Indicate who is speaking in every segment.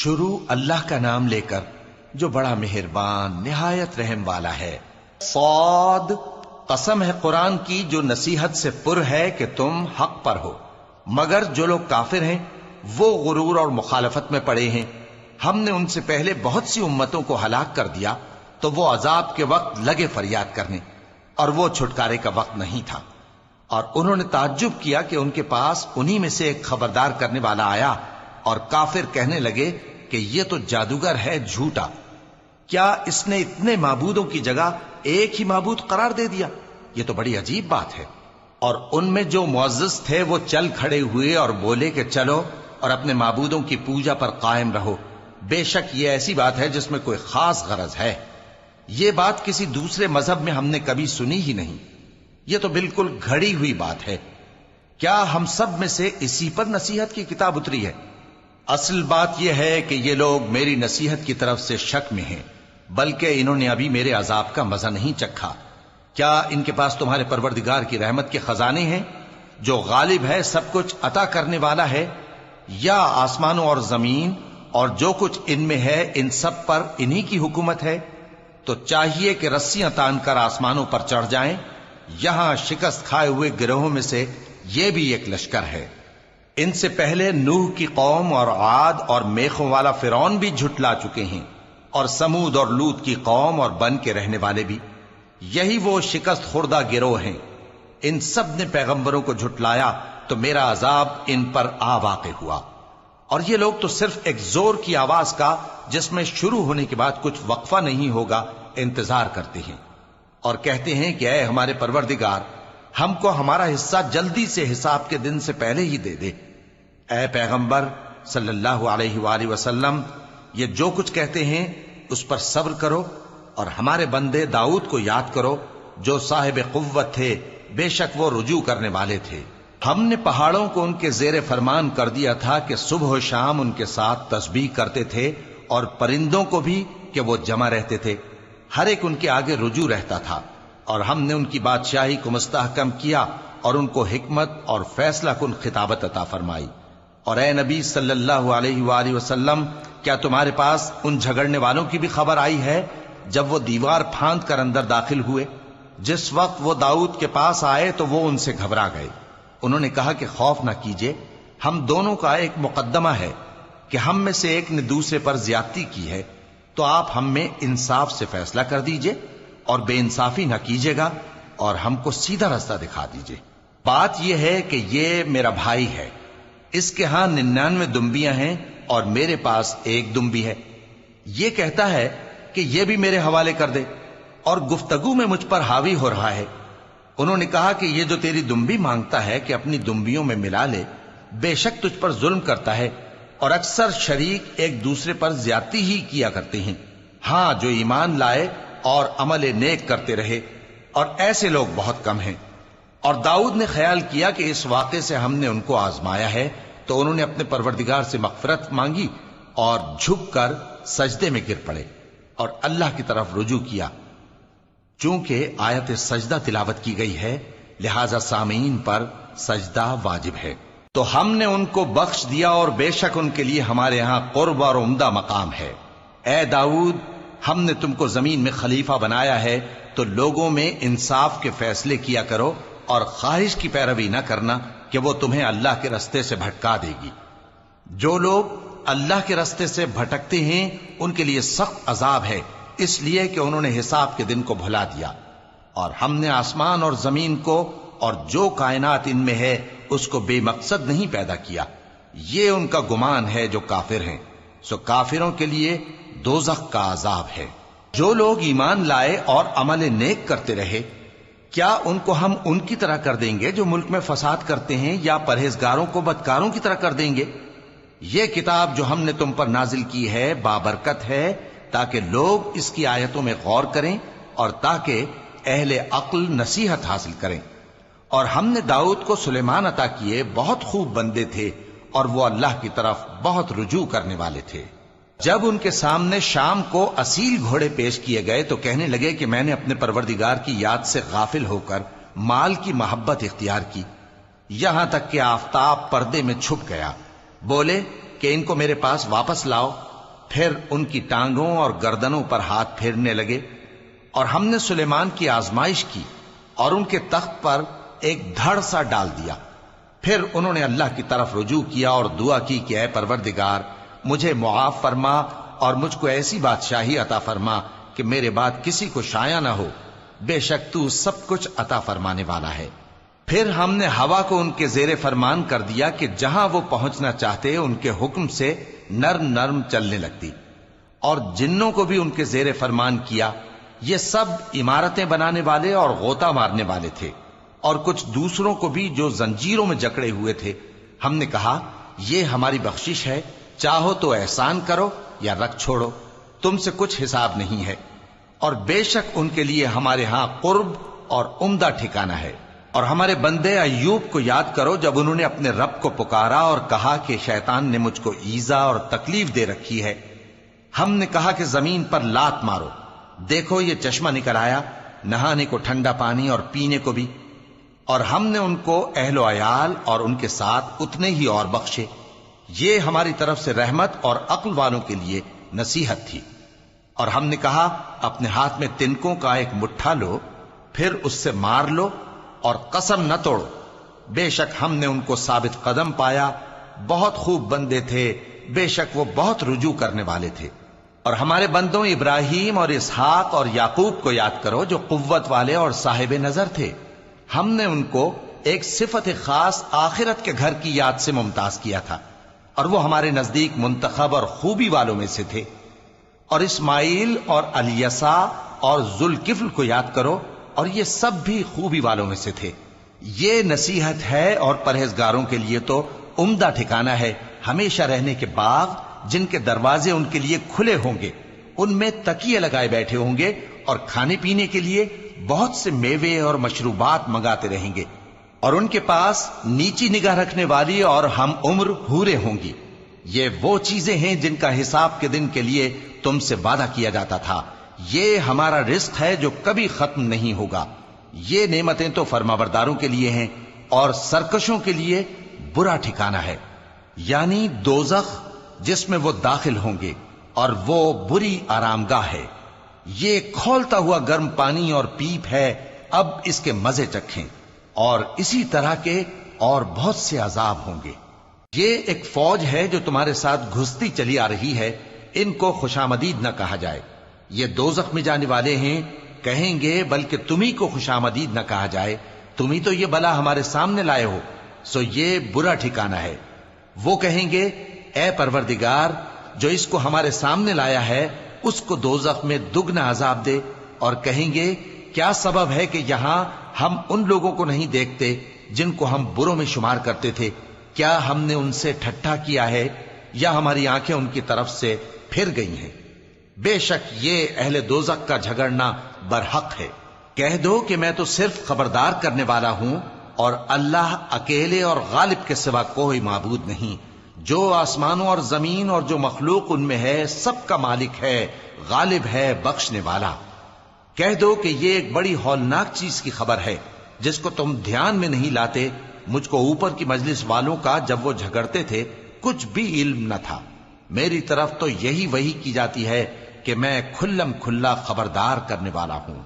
Speaker 1: شروع اللہ کا نام لے کر جو بڑا مہربان نہایت رحم والا ہے۔ صاد، قسم ہے قرآن کی جو نصیحت سے پر ہے کہ تم حق پر ہو، مگر جو لوگ کافر ہیں وہ غرور اور مخالفت میں پڑے ہیں۔ ہم نے ان سے پہلے بہت سی امتوں کو ہلاک کر دیا تو وہ عذاب کے وقت لگے فریاد کرنے، اور وہ چھٹکارے کا وقت نہیں تھا۔ اور انہوں نے تعجب کیا کہ ان کے پاس انہی میں سے ایک خبردار کرنے والا آیا، اور کافر کہنے لگے کہ یہ تو جادوگر ہے جھوٹا، کیا اس نے اتنے معبودوں کی جگہ ایک ہی معبود قرار دے دیا؟ یہ تو بڑی عجیب بات ہے۔ اور ان میں جو معزز تھے وہ چل کھڑے ہوئے اور بولے کہ چلو اور اپنے معبودوں کی پوجا پر قائم رہو، بے شک یہ ایسی بات ہے جس میں کوئی خاص غرض ہے۔ یہ بات کسی دوسرے مذہب میں ہم نے کبھی سنی ہی نہیں، یہ تو بالکل گھڑی ہوئی بات ہے۔ کیا ہم سب میں سے اسی پر نصیحت کی کتاب اتری ہے؟ اصل بات یہ ہے کہ یہ لوگ میری نصیحت کی طرف سے شک میں ہیں، بلکہ انہوں نے ابھی میرے عذاب کا مزہ نہیں چکھا۔ کیا ان کے پاس تمہارے پروردگار کی رحمت کے خزانے ہیں جو غالب ہے، سب کچھ عطا کرنے والا ہے؟ یا آسمانوں اور زمین اور جو کچھ ان میں ہے ان سب پر انہی کی حکومت ہے؟ تو چاہیے کہ رسیاں تان کر آسمانوں پر چڑھ جائیں۔ یہاں شکست کھائے ہوئے گروہوں میں سے یہ بھی ایک لشکر ہے۔ ان سے پہلے نوح کی قوم اور عاد اور میخوں والا فرعون بھی جھٹلا چکے ہیں، اور سمود اور لوط کی قوم اور بن کے رہنے والے بھی، یہی وہ شکست خوردہ گروہ ہیں۔ ان سب نے پیغمبروں کو جھٹلایا تو میرا عذاب ان پر آ واقع ہوا، اور یہ لوگ تو صرف ایک زور کی آواز کا جس میں شروع ہونے کے بعد کچھ وقفہ نہیں ہوگا انتظار کرتے ہیں، اور کہتے ہیں کہ اے ہمارے پروردگار، ہم کو ہمارا حصہ جلدی سے حساب کے دن سے پہلے ہی دے دے۔ اے پیغمبر صلی اللہ علیہ وآلہ وسلم، یہ جو کچھ کہتے ہیں اس پر صبر کرو، اور ہمارے بندے داؤد کو یاد کرو جو صاحب قوت تھے، بے شک وہ رجوع کرنے والے تھے۔ ہم نے پہاڑوں کو ان کے زیر فرمان کر دیا تھا کہ صبح و شام ان کے ساتھ تسبیح کرتے تھے، اور پرندوں کو بھی کہ وہ جمع رہتے تھے، ہر ایک ان کے آگے رجوع رہتا تھا۔ اور ہم نے ان کی بادشاہی کو مستحکم کیا اور ان کو حکمت اور فیصلہ کن خطابت عطا فرمائی۔ اور اے نبی صلی اللہ علیہ وآلہ وسلم، کیا تمہارے پاس ان جھگڑنے والوں کی بھی خبر آئی ہے جب وہ دیوار پھاند کر اندر داخل ہوئے؟ جس وقت وہ داؤد کے پاس آئے تو وہ ان سے گھبرا گئے۔ انہوں نے کہا کہ خوف نہ کیجیے، ہم دونوں کا ایک مقدمہ ہے کہ ہم میں سے ایک نے دوسرے پر زیادتی کی ہے، تو آپ ہم میں انصاف سے فیصلہ کر دیجئے اور بے انصافی نہ کیجیے گا، اور ہم کو سیدھا راستہ دکھا دیجئے۔ بات یہ ہے کہ یہ میرا بھائی ہے، اس کے ہاں 99 دمبیاں ہیں اور میرے پاس ایک دمبی ہے۔ یہ کہتا ہے کہ یہ بھی میرے حوالے کر دے، اور گفتگو میں مجھ پر حاوی ہو رہا ہے۔ انہوں نے کہا کہ یہ جو تیری دمبی مانگتا ہے کہ اپنی دمبیوں میں ملا لے، بے شک تجھ پر ظلم کرتا ہے، اور اکثر شریک ایک دوسرے پر زیادتی ہی کیا کرتے ہیں۔ ہاں، جو ایمان لائے اور عمل نیک کرتے رہے، اور ایسے لوگ بہت کم ہیں۔ اور داؤد نے خیال کیا کہ اس واقعے سے ہم نے ان کو آزمایا ہے، تو انہوں نے اپنے پروردگار سے مغفرت مانگی اور جھک کر سجدے میں گر پڑے اور اللہ کی طرف رجوع کیا۔ چونکہ آیت سجدہ تلاوت کی گئی ہے، لہذا سامعین پر سجدہ واجب ہے۔ تو ہم نے ان کو بخش دیا، اور بے شک ان کے لیے ہمارے ہاں قرب اور عمدہ مقام ہے۔ اے داؤد، ہم نے تم کو زمین میں خلیفہ بنایا ہے، تو لوگوں میں انصاف کے فیصلے کیا کرو، اور خواہش کی پیروی نہ کرنا کہ وہ تمہیں اللہ کے رستے سے بھٹکا دے گی۔ جو لوگ اللہ کے رستے سے بھٹکتے ہیں ان کے لیے سخت عذاب ہے، اس لیے کہ انہوں نے حساب کے دن کو بھلا دیا۔ اور ہم نے آسمان اور زمین کو اور جو کائنات ان میں ہے اس کو بے مقصد نہیں پیدا کیا، یہ ان کا گمان ہے جو کافر ہیں، سو کافروں کے لیے دوزخ کا عذاب ہے۔ جو لوگ ایمان لائے اور عمل نیک کرتے رہے، کیا ان کو ہم ان کی طرح کر دیں گے جو ملک میں فساد کرتے ہیں، یا پرہیزگاروں کو بدکاروں کی طرح کر دیں گے؟ یہ کتاب جو ہم نے تم پر نازل کی ہے بابرکت ہے، تاکہ لوگ اس کی آیتوں میں غور کریں اور تاکہ اہل عقل نصیحت حاصل کریں۔ اور ہم نے داؤد کو سلیمان عطا کیے، بہت خوب بندے تھے، اور وہ اللہ کی طرف بہت رجوع کرنے والے تھے۔ جب ان کے سامنے شام کو اصیل گھوڑے پیش کیے گئے تو کہنے لگے کہ میں نے اپنے پروردگار کی یاد سے غافل ہو کر مال کی محبت اختیار کی، یہاں تک کہ آفتاب پردے میں چھپ گیا۔ بولے کہ ان کو میرے پاس واپس لاؤ، پھر ان کی ٹانگوں اور گردنوں پر ہاتھ پھیرنے لگے، اور ہم نے سلیمان کی آزمائش کی اور ان کے تخت پر ایک دھڑ سا ڈال دیا۔ پھر انہوں نے اللہ کی طرف رجوع کیا اور دعا کی کہ اے پروردگار، مجھے معاف فرما اور مجھ کو ایسی بادشاہی عطا فرما کہ میرے بعد کسی کو شایع نہ ہو، بے شک تو سب کچھ عطا فرمانے والا ہے۔ پھر ہم نے ہوا کو ان کے زیر فرمان کر دیا کہ جہاں وہ پہنچنا چاہتے ان کے حکم سے نرم نرم چلنے لگتی، اور جنوں کو بھی ان کے زیر فرمان کیا۔ یہ سب عمارتیں بنانے والے اور غوطہ مارنے والے تھے، اور کچھ دوسروں کو بھی جو زنجیروں میں جکڑے ہوئے تھے۔ ہم نے کہا یہ ہماری بخشش ہے، چاہو تو احسان کرو یا رکھ چھوڑو، تم سے کچھ حساب نہیں ہے، اور بے شک ان کے لیے ہمارے ہاں قرب اور عمدہ ٹھکانہ ہے۔ اور ہمارے بندے ایوب کو یاد کرو جب انہوں نے اپنے رب کو پکارا اور کہا کہ شیطان نے مجھ کو ایذا اور تکلیف دے رکھی ہے۔ ہم نے کہا کہ زمین پر لات مارو، دیکھو یہ چشمہ نکل آیا، نہانے کو ٹھنڈا پانی اور پینے کو بھی، اور ہم نے ان کو اہل و عیال اور ان کے ساتھ اتنے ہی اور بخشے۔ یہ ہماری طرف سے رحمت اور عقل والوں کے لیے نصیحت تھی۔ اور ہم نے کہا اپنے ہاتھ میں تنکوں کا ایک مٹھا لو، پھر اس سے مار لو اور قسم نہ توڑو، بے شک ہم نے ان کو ثابت قدم پایا، بہت خوب بندے تھے، بے شک وہ بہت رجوع کرنے والے تھے۔ اور ہمارے بندوں ابراہیم اور اسحاق اور یعقوب کو یاد کرو جو قوت والے اور صاحب نظر تھے۔ ہم نے ان کو ایک صفت خاص آخرت کے گھر کی یاد سے ممتاز کیا تھا، اور وہ ہمارے نزدیک منتخب اور خوبی والوں میں سے تھے۔ اور اسماعیل اور الیسع اور ذوالکفل کو یاد کرو، اور یہ سب بھی خوبی والوں میں سے تھے۔ یہ نصیحت ہے اور پرہیزگاروں کے لیے تو عمدہ ٹھکانہ ہے، ہمیشہ رہنے کے باغ جن کے دروازے ان کے لیے کھلے ہوں گے، ان میں تکیے لگائے بیٹھے ہوں گے، اور کھانے پینے کے لیے بہت سے میوے اور مشروبات منگاتے رہیں گے، اور ان کے پاس نیچی نگاہ رکھنے والی اور ہم عمر حوریں ہوں گی۔ یہ وہ چیزیں ہیں جن کا حساب کے دن کے لیے تم سے وعدہ کیا جاتا تھا۔ یہ ہمارا رزق ہے جو کبھی ختم نہیں ہوگا۔ یہ نعمتیں تو فرمانبرداروں کے لیے ہیں، اور سرکشوں کے لیے برا ٹھکانہ ہے، یعنی دوزخ جس میں وہ داخل ہوں گے، اور وہ بری آرام گاہ ہے۔ یہ کھولتا ہوا گرم پانی اور پیپ ہے، اب اس کے مزے چکھیں، اور اسی طرح کے اور بہت سے عذاب ہوں گے۔ یہ ایک فوج ہے جو تمہارے ساتھ گھستی چلی آ رہی ہے، ان کو خوشامدید نہ کہا جائے۔ یہ دوزخ میں جانے والے ہیں، کہیں گے بلکہ تمہیں کو خوشامدید نہ کہا جائے، تمہیں تو یہ بلا ہمارے سامنے لائے ہو، سو یہ برا ٹھکانہ ہے۔ وہ کہیں گے اے پروردگار، جو اس کو ہمارے سامنے لایا ہے اس کو دوزخ میں دگنا عذاب دے، اور کہیں گے کیا سبب ہے کہ یہاں ہم ان لوگوں کو نہیں دیکھتے جن کو ہم بروں میں شمار کرتے تھے؟ کیا ہم نے ان سے ٹھٹھا کیا ہے، یا ہماری آنکھیں ان کی طرف سے پھر گئی ہیں؟ بے شک یہ اہل دوزخ کا جھگڑنا برحق ہے۔ کہہ دو کہ میں تو صرف خبردار کرنے والا ہوں، اور اللہ اکیلے اور غالب کے سوا کوئی معبود نہیں۔ جو آسمانوں اور زمین اور جو مخلوق ان میں ہے سب کا مالک ہے، غالب ہے، بخشنے والا۔ کہہ دو کہ یہ ایک بڑی ہولناک چیز کی خبر ہے جس کو تم دھیان میں نہیں لاتے۔ مجھ کو اوپر کی مجلس والوں کا جب وہ جھگڑتے تھے کچھ بھی علم نہ تھا، میری طرف تو یہی وحی کی جاتی ہے کہ میں کھلم کھلا خبردار کرنے والا ہوں۔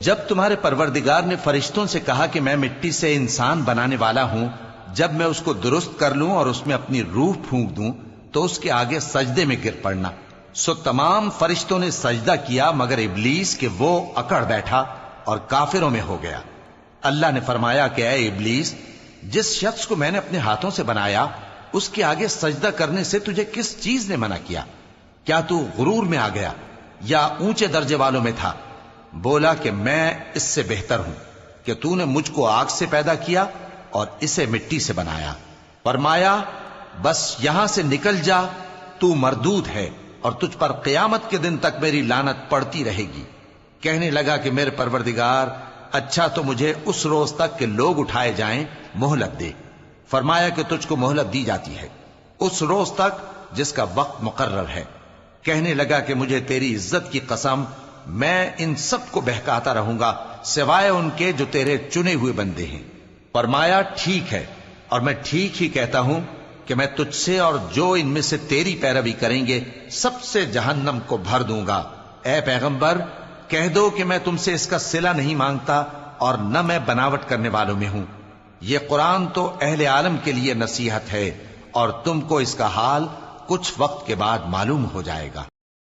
Speaker 1: جب تمہارے پروردگار نے فرشتوں سے کہا کہ میں مٹی سے انسان بنانے والا ہوں، جب میں اس کو درست کر لوں اور اس میں اپنی روح پھونک دوں تو اس کے آگے سجدے میں گر پڑنا۔ سو تمام فرشتوں نے سجدہ کیا مگر ابلیس کہ وہ اکڑ بیٹھا اور کافروں میں ہو گیا۔ اللہ نے فرمایا کہ اے ابلیس، جس شخص کو میں نے اپنے ہاتھوں سے بنایا اس کے آگے سجدہ کرنے سے تجھے کس چیز نے منع کیا؟ کیا تو غرور میں آ گیا یا اونچے درجے والوں میں تھا؟ بولا کہ میں اس سے بہتر ہوں کہ تو نے مجھ کو آگ سے پیدا کیا اور اسے مٹی سے بنایا۔ فرمایا بس یہاں سے نکل جا، تو مردود ہے اور تجھ پر قیامت کے دن تک میری لعنت پڑتی رہے گی۔ کہنے لگا کہ میرے پروردگار، اچھا تو مجھے اس روز تک کہ لوگ اٹھائے جائیں مہلت دے۔ فرمایا کہ تجھ کو مہلت دی جاتی ہے اس روز تک جس کا وقت مقرر ہے۔ کہنے لگا کہ مجھے تیری عزت کی قسم، میں ان سب کو بہکاتا رہوں گا سوائے ان کے جو تیرے چنے ہوئے بندے ہیں۔ فرمایا ٹھیک ہے، اور میں ٹھیک ہی کہتا ہوں کہ کہ میں تجھ سے اور جو ان میں سے تیری پیروی کریں گے سب سے جہنم کو بھر دوں گا۔ اے پیغمبر کہہ دو کہ میں تم سے اس کا صلہ نہیں مانگتا اور نہ میں بناوٹ کرنے والوں میں ہوں۔ یہ قرآن تو اہل عالم کے لیے نصیحت ہے اور تم کو اس کا حال کچھ وقت کے بعد معلوم ہو جائے گا۔